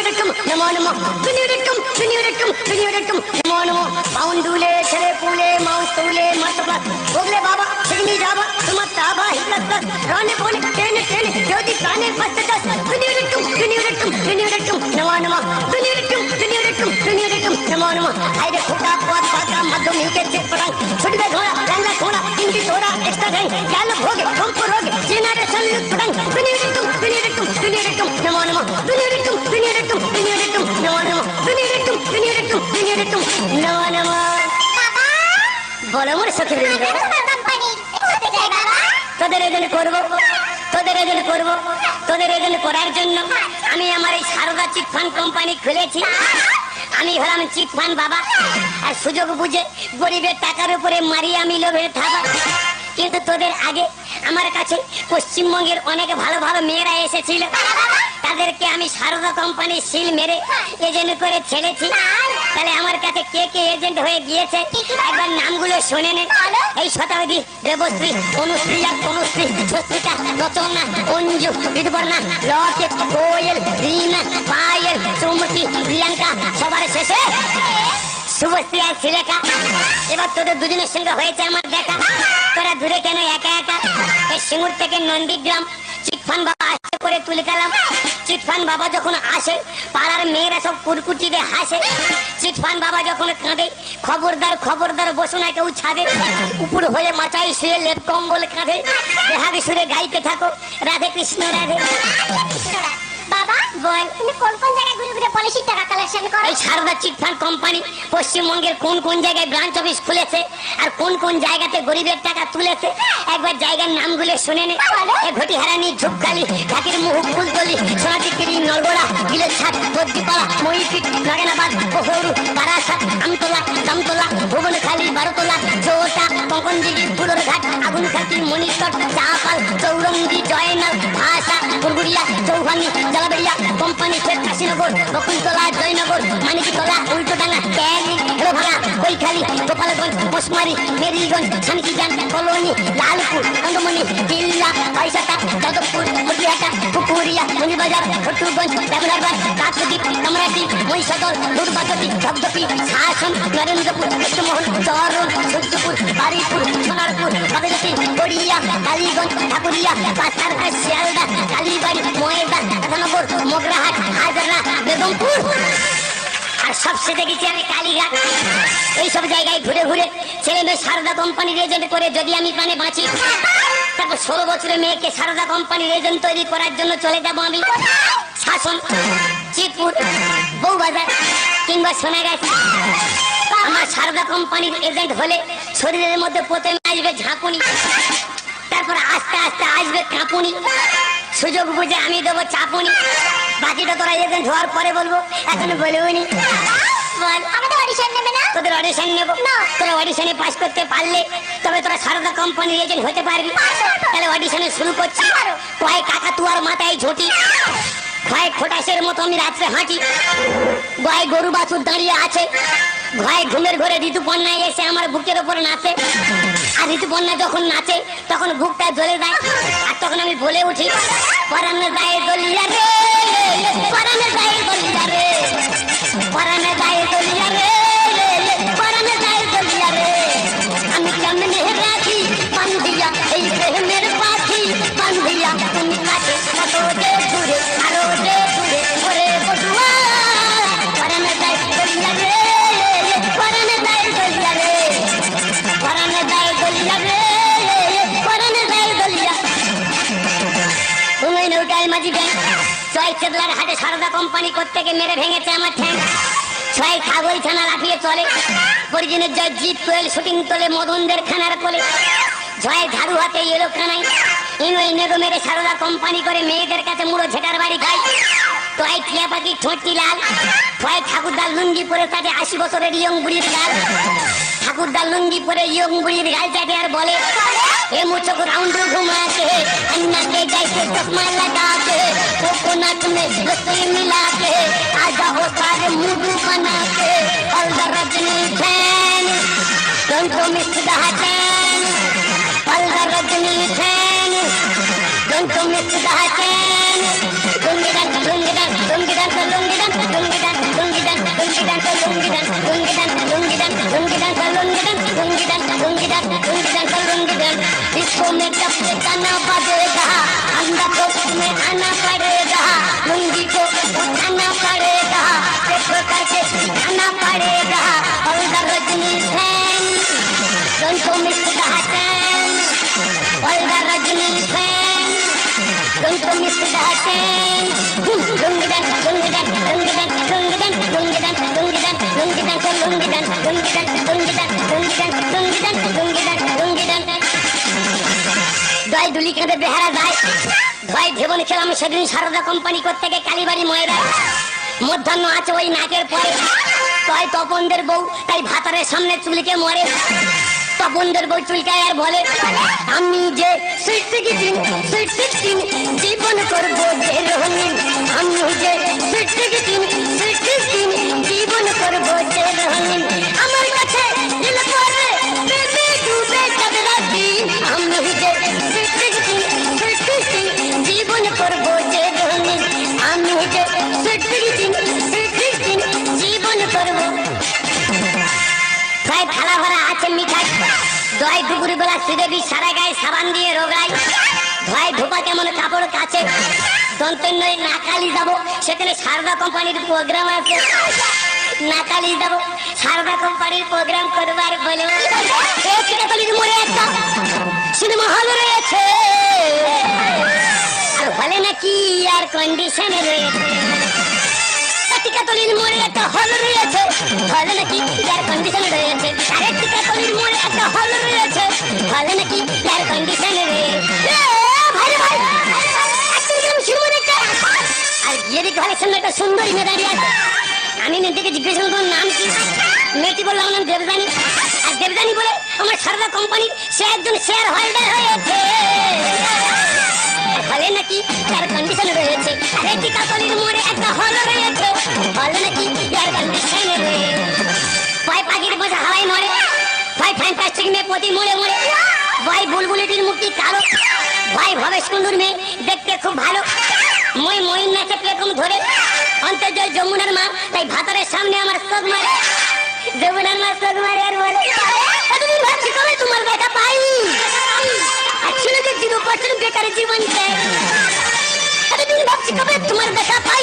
Suniricum, Namonamo, Suniricum, Suniricum, Suniricum, Namonamo, Poundule, Telepule, Moustule, Matapa, Ogle Baba, Signi Java, Sumataba, Hitlata, Rane Pole, Tene, Jodi Tane, Pastatas, Suniricum, Suniricum, Suniricum, Namonamo, Suniricum, Suniricum, Suniricum, Namonamo, I the Kuta, Pata, Madumi, get it for us, Sudia, Langa Kona, Indi Tora, Extra Day, Yalla Hoge, Tompuroge, Jinada Salut, Suniricum, Suniricum, Suniricum, Namonamo, Suniricum, Suniricum, Suniricum, Namonamo, Suniricum, Suniricum, Suniricum, Namonamo. বলো মোর সখী বৃন্দ, তোদের এজন করবো, তোদের এজন করবো, তোদের এজন করার জন্য আমি আমার এই সারদা চিটফান্ড কোম্পানি খুলেছি। আমি হলাম চিটফান্ড বাবা, আর সুযোগ বুঝে গরিবের টাকার উপরে মারি আমি লোভের থাবা। কিন্তু তোদের আগে আমার কাছে পশ্চিমবঙ্গের অনেক ভালো ভালো মেয়েরা এসেছিল, তাদেরকে আমি সারদা কোম্পানির সিল মেরে এজেন্ট করে ছেড়েছি। তাহলে আমার কাছে কে কে এজেন্ট হয়ে গিয়েছে একবার নামগুলো শুনে নেন। এই শতাব্দী, দেবশ্রী, অনুশ্রীয়া, তনুশ্রী, স্বস্তিকা, রচনা, অঞ্জু, ঋতুপর্ণা, লকেট, কোয়েল, রিনা, পায়েল, চুমকি, প্রিয়াঙ্কা, সবার শেষে শুভশ্রী আর শ্রীলেখা। এবার তোদের দুজনের সঙ্গে হয়েছে আমার দেখা, তোরা দূরে কেন একা একা? এই সিঙ্গুর থেকে নন্দীগ্রাম চিটফান্ড বাবা আসতে করে তুলে গেলাম। চিটফান্ড বাবা যখন আসে পাড়ার মেয়েরা সব কুরকুটিতে হাসে। চিটফান্ড বাবা যখন কাঁদে, খবরদার খবরদার বসো না কেউ ছাদে, উপর হয়ে মাচায় শুয়ে লেপ কম্বল কাঁধে, বেহাগে সুরে গাইতে থাকো রাধে কৃষ্ণ রাধে। বাবা বল, তুমি কোন কোন জায়গায় ঘুরে ঘুরে পলিসির টাকা কালেকশন করো? এই সারদা চিটফান্ড কোম্পানি পশ্চিমবঙ্গের কোন কোন জায়গায় ব্রাঞ্চ অফিস খুলেছে আর কোন কোন জায়গাতে গরিবের টাকা তুলেছে একবার জায়গার নামগুলো শুনে নে। ঘটিহারানি, ঝুপকালি, ঢাকির মুখ, ফুলতলি, সোনাটিকিরি, নলগোড়া, গিলের ছাদ, বদ্দিপাড়া, মহিপিট, নাগেনাবাদ, বহরু, বারাসাত, আমতলা, জামতলা, ভুবনখালী, বারোতলা, চৌটা, কঙ্কনদিঘি, ফুলরঘাট, আগুনঘাটি, মণিকট, চাপাল, চৌরঙ্গি, জয়নাল, ভাষা, পুরগুড়িয়া, চৌভানি, জালাবেড়িয়া, কোম্পানি, শেখ কাশীনগর, বকুলতলা, জয়নগর, মানিকতলা, উল্টোডাঙ্গা, ট্যালি, হেলোভাঙা, কৈখালি, গোপালগঞ্জ, মোশমারি, মেরিগঞ্জ, শান্তিজান, কলোনি, লালপুর, কন্দমণি, দিল্লা, পয়সাটা, যাদবপুর, মুরগিহাটা, পুকুরিয়া, মঞ্জিবাজার, ফটুগঞ্জ, দেবনারবাদ, কাকদ্বীপ, কামরাটি, মহিষাদল, দুর্বাচটি, ধপধপি, শাসন, নরেন্দ্রপুর, কৃষ্ণমোহন, চরণ, সূর্যপুর, বারুইপুর, সোনারপুর, বাগেরহাটি, গড়িয়া, কালীগঞ্জ, ঠাকুরিয়া, পাথার, শিয়ালদা, কালীবাড়ি, ময়দা, রাধানগর, মগরাহাট, হাজরা, বেগমপুর, আর সবচেয়ে দেখেছি আমি কালীঘাট। এইসব জায়গায় ঘুরে ঘুরে ছেলে মেয়ে সারদা কোম্পানির এজেন্ট করে যদি আমি প্রাণে বাঁচি, তারপর 16 বছরের মেয়েকে সারদা কোম্পানির এজেন্ট তৈরি করার জন্য চলে যাবো আমি শাসন, চিতপুর, বউবাজার কিংবা সোনাগাছি। আমার সারদা কোম্পানির এজেন্ট হলে শরীরের মধ্যে প্রথমে আসবে ঝাঁকুনি, তারপর আস্তে আস্তে আসবে কাঁপুনি, সুযোগ বুঝে আমি দেবো চাপুনি। বাকিটা তোরা এজেন্ট হওয়ার পরে বলবো, এখন বলবনি। বল, আমাদের অডিশন নেবে না? তোদের অডিশন নেবো না। তোরা অডিশনে পাস করতে পারলে তবে তোরা সারদা কোম্পানির এজেন্ট হতে পারবি। তাহলে অডিশনে শুরু করছি। কয় কাকাতুয়ার মাথায় ঝুঁটি, ভয় খোটাসের মতো আমি রাত্রে হাঁটি, ভয় গরু বাছুর দাঁড়িয়ে আছে, ভয় ঘুমের ঘরে ঋতুপর্ণা এসে আমার বুকের ওপর নাচে। আর ঋতুপর্ণা যখন নাচে তখন বুকটা জ্বলে যায়, আর তখন আমি বলে উঠি, পরানে যায় দলিয়া রে, পরানে যায় দলিয়া রে, পরানে যায় দলিয়া রে, পরানে যায় দলিয়া রে। আমি কেমনে রাখি পান্ডিয়া এই প্রেমের পাখি, পান্ডিয়া তুমি কাছে কত যে দূরে, আরো যে দূরে ওরে বটুয়া, পরানে যায় দলিয়া রে, পরানে যায় দলিয়া রে, পরানে যায় দলিয়া রে, পরানে যায় দলিয়া। তুমি নৌকায় মাঝি ব্যাংক, ছয় চেদলার হাটে সারদা কোম্পানি কোত্থেকে মেরে ভেঙেছে আমার ঠ্যাং। ছয় ছাগল ছানা লাফিয়ে চলে, পরিজনের জয় জিপ কোয়েল শুটিং তোলে মদনদের খানার কোলে। ছয় ঝাড়ু হাতে এলো খানাই, ইনোই নেগো মেরে সারদা কোম্পানি করে মেয়েদের কাছে মুড়ো ঝেটার বাড়ি খাই। ছয় টিয়া পাখি ঠোঁটটি লাল, ছয় ঠাকুরদার লুঙ্গি পরে তাতে 80 বছরের ইয়ং বুড়ির গাল। ঠাকুরদার লুঙ্গি পরে ইয়ং বুড়ির গাল চাটে আর বলে, ए मुझको राउंड घुमा के अन्ना के जैसे चश्मा लगा के कोकोनट में लस्सी मिला के आजा हो सारे मुझू बना के all the Rajni fan don't miss the hutton all the Rajni fan don't miss the hutton lungi dance lungi dance lungi dance lungi dance lungi dance lungi dance lungi dance lungi dance lungi dance lungi dance lungi dance lungi dance इसको में जब से गाना बजेगा अंदर को में आना पड़ेगा लुंगी को उठाना पड़ेगा देखो करके उठाना पड़ेगा और Rajni fan don't miss the chance और Rajni fan don't miss the chance lungi dance lungi dance lungi dance lungi dance lungi dance lungi dance lungi dance lungi dance lungi dance lungi dance lungi dance lungi dance lungi dance lungi dance দয় দুলি কাঁধে বেহারা যায় দয় ভেবনে খেলাম সেদিন সারদা কোম্পানি থেকে কালীবাড়ি ময়রা মধ্যাহ্ন আছে ওই নাকের পরে তয় তপনদের বউ তাই ভাতারের সামনে চুলিকে মরে তপনদের বউ চুলকায় আর বলে আমি যে সুইট সিক্সটিন জীবন করবো যে রঙিন আমি যে সুইট সিক্সটিন জীবন করবো যে রঙিন আমার কাছে দিল পরে বেবি ডুবে যাবে রাতি আমি যে জীবন করবো যে রঙিন আমি যে জীবন করবো ভাই থালা ভরা আছে মিঠাই দয় দুপুর বেলা শ্রীদেবী সারা গায়ে সাবান দিয়ে রোগাই ভাই ধোপা কেমন কাপড় কাছে দন্তন্যই নাকালি যাবো সেখানে সারদা কোম্পানির প্রোগ্রাম আছে নাকালি যাবো সারদা কোম্পানির প্রোগ্রাম করবার বলে মোড়ে একটা সিনেমা হল রয়েছে আর হলে নাকি আর কন্ডিশনে রয়েছে টিকাতলির মোড়ে একটা হল রয়েছে হলে নাকি এয়ার কন্ডিশন রয়েছে আরে টিকাতলির মোড়ে একটা হল রয়েছে হলে নাকি এয়ার কন্ডিশন রয়েছে ভাই ভাই আর গিয়ে দেখি ঘরের সামনে একটা সুন্দরী মেয়ে দাঁড়িয়ে আছে আমি মেয়েটিকে জিজ্ঞেস করলাম তোমার নাম কি মেয়েটি বললো আমার নাম দেবযানী আর দেবযানী বলে আমার সারদা কোম্পানির সে একজন শেয়ার হোল্ডার হয়েছে হলে নাকি এয়ার কন্ডিশন রয়েছে আরে টিকাতলির মোড়ে একটা হল রয়েছে হলে নাকি এয়ার কন্ডিশন রয়েছে ভাই পাখির বোঝা হাওয়ায় নড়ে ভাই ফ্যান্টাস্টিক মেয়ে প্রতি মোড়ে মোড়ে ভাই বুলবুলিটির মুক্তি কালো ভাই ভবেশ কুণ্ডুর মেয়ে দেখতে খুব ভালো মই মইন নাচে প্লেটফর্ম ধরে অন্তর্জয় যমুনার মা তাই ভাতারের সামনে আমার চোখ মারে যমুনার মা চোখ মারে আর বলে তুমি ভাবছি কবে তোমার দেখা পাই আর ছেলেদের 0% বেকার জীবন চাই তুমি ভাবছি কবে তোমার দেখা পাই